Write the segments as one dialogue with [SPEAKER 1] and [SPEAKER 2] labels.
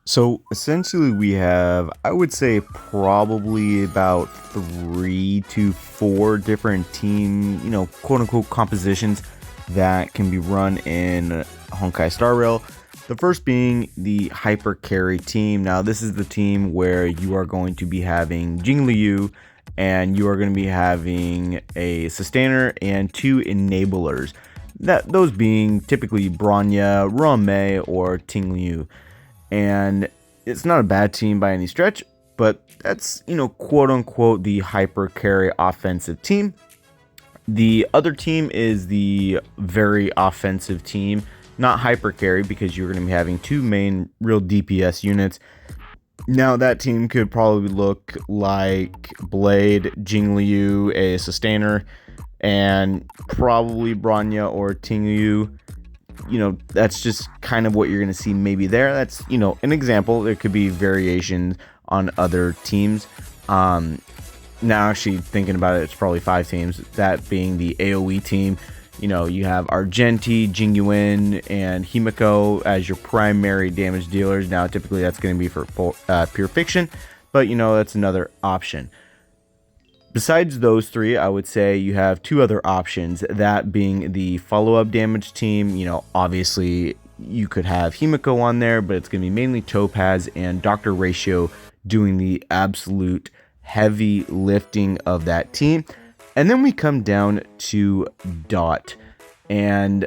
[SPEAKER 1] So essentially, we have, I would say, probably about 3 to 4 different team, quote unquote compositions that can be run in Honkai StarRail. The first being the Hyper Carry team. Now, this is the team where you are going to be having Jing Liu, and you are going to be having a sustainer and 2 enablers. Those being typically Bronya, Rame, or Ting Liu. And it's not a bad team by any stretch, but that's, quote unquote, the hyper carry offensive team. The other team is the very offensive team, not hyper carry, because you're going to be having 2 main real DPS units. Now, that team could probably look like Blade, Jing Liu, a sustainer, and probably Bronya or Ting Liu. That's just kind of what you're going to see maybe there. That's, an example. There could be variations on other teams. Now, actually thinking about it, it's probably 5 teams. That being the AoE team. You have Argenti, Jingyuan, and Himiko as your primary damage dealers. Now, typically that's going to be for pure fiction, but, that's another option. Besides those 3, I would say you have 2 other options, that being the follow-up damage team. Obviously you could have Himiko on there, but it's going to be mainly Topaz and Dr. Ratio doing the absolute heavy lifting of that team. And then we come down to Dot. And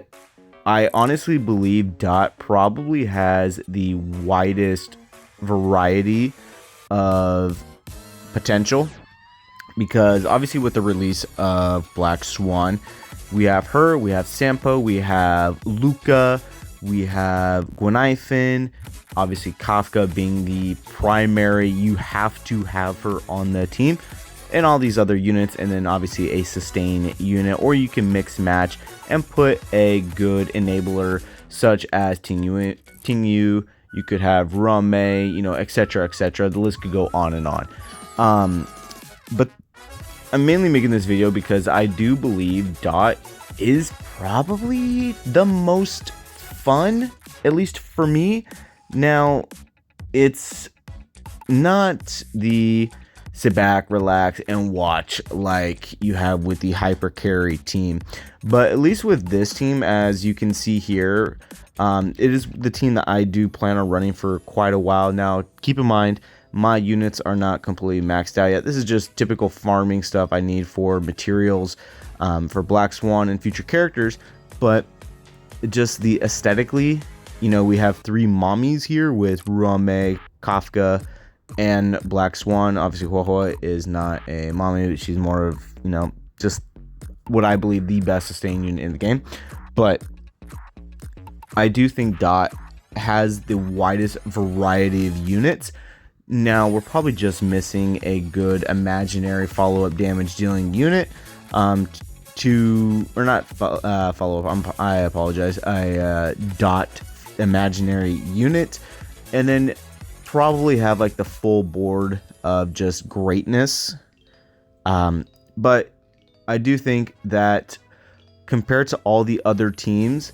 [SPEAKER 1] I honestly believe Dot probably has the widest variety of potential, because obviously with the release of Black Swan, we have her, we have Sampo, we have Luca, we have Gwenithan, obviously Kafka being the primary. You have to have her on the team, and all these other units, and then obviously a sustain unit, or you can mix match and put a good enabler such as Ting Yu. You could have Rame, etc, etc. The list could go on and on. But I'm mainly making this video because I do believe Dot is probably the most fun, at least for me. Now, it's not the sit back, relax, and watch like you have with the hyper carry team, but at least with this team, as you can see here, it is the team that I do plan on running for quite a while now. Keep in mind, my units are not completely maxed out yet. This is just typical farming stuff I need for materials, for Black Swan and future characters. But just the aesthetically, we have 3 mommies here with Rame, Kafka, and Black Swan. Obviously, Huohua is not a mommy. She's more of, just what I believe the best sustain unit in the game. But I do think Dot has the widest variety of units. Now, we're probably just missing a good imaginary follow-up damage dealing unit, follow-up, I apologize, a Dot imaginary unit, and then probably have like the full board of just greatness. But I do think that compared to all the other teams,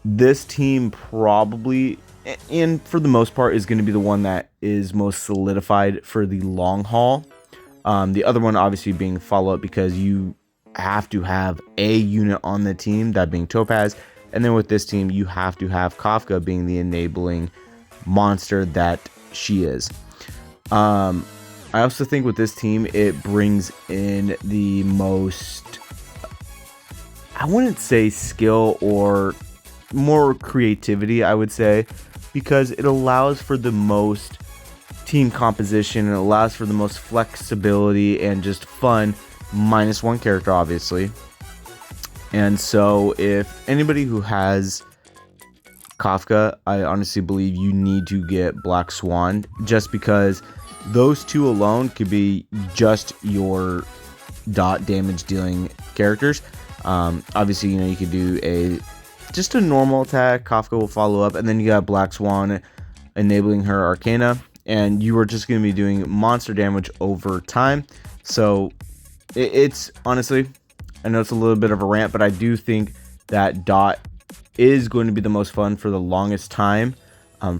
[SPEAKER 1] this team probably, and for the most part, is going to be the one that is most solidified for the long haul. The other one obviously being follow-up, because you have to have a unit on the team, that being Topaz, and then with this team you have to have Kafka being the enabling monster that she is. I also think with this team it brings in the most, I wouldn't say skill, or more creativity, I would say, because it allows for the most team composition, and allows for the most flexibility and just fun, minus 1 character obviously. And so if anybody who has Kafka, I honestly believe you need to get Black Swan, just because those 2 alone could be just your Dot damage dealing characters. Obviously, you could do just a normal attack, Kafka will follow up, and then you got Black Swan enabling her Arcana, and you are just going to be doing monster damage over time. So it's honestly, I know it's a little bit of a rant, but I do think that Dot is going to be the most fun for the longest time.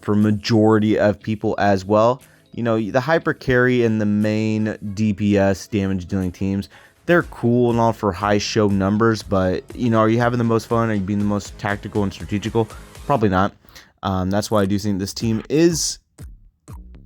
[SPEAKER 1] for majority of people as well. You know, the hyper carry and the main DPS damage dealing teams, they're cool and all for high show numbers, but you know, are you having the most fun? Are you being the most tactical and strategical? Probably not. That's why I do think this team is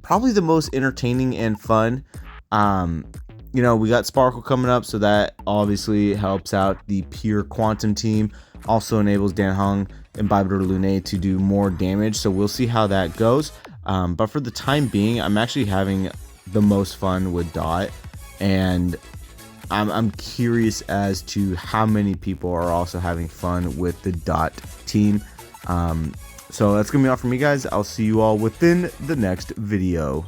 [SPEAKER 1] probably the most entertaining and fun. You know, we got Sparkle coming up, so that obviously helps out the pure Quantum team. Also enables Dan Heng and Baibuder Lune to do more damage, so we'll see how that goes. But for the time being, I'm actually having the most fun with Dot, and I'm curious as to how many people are also having fun with the Dot team. So that's gonna be all from me, guys. I'll see you all within the next video.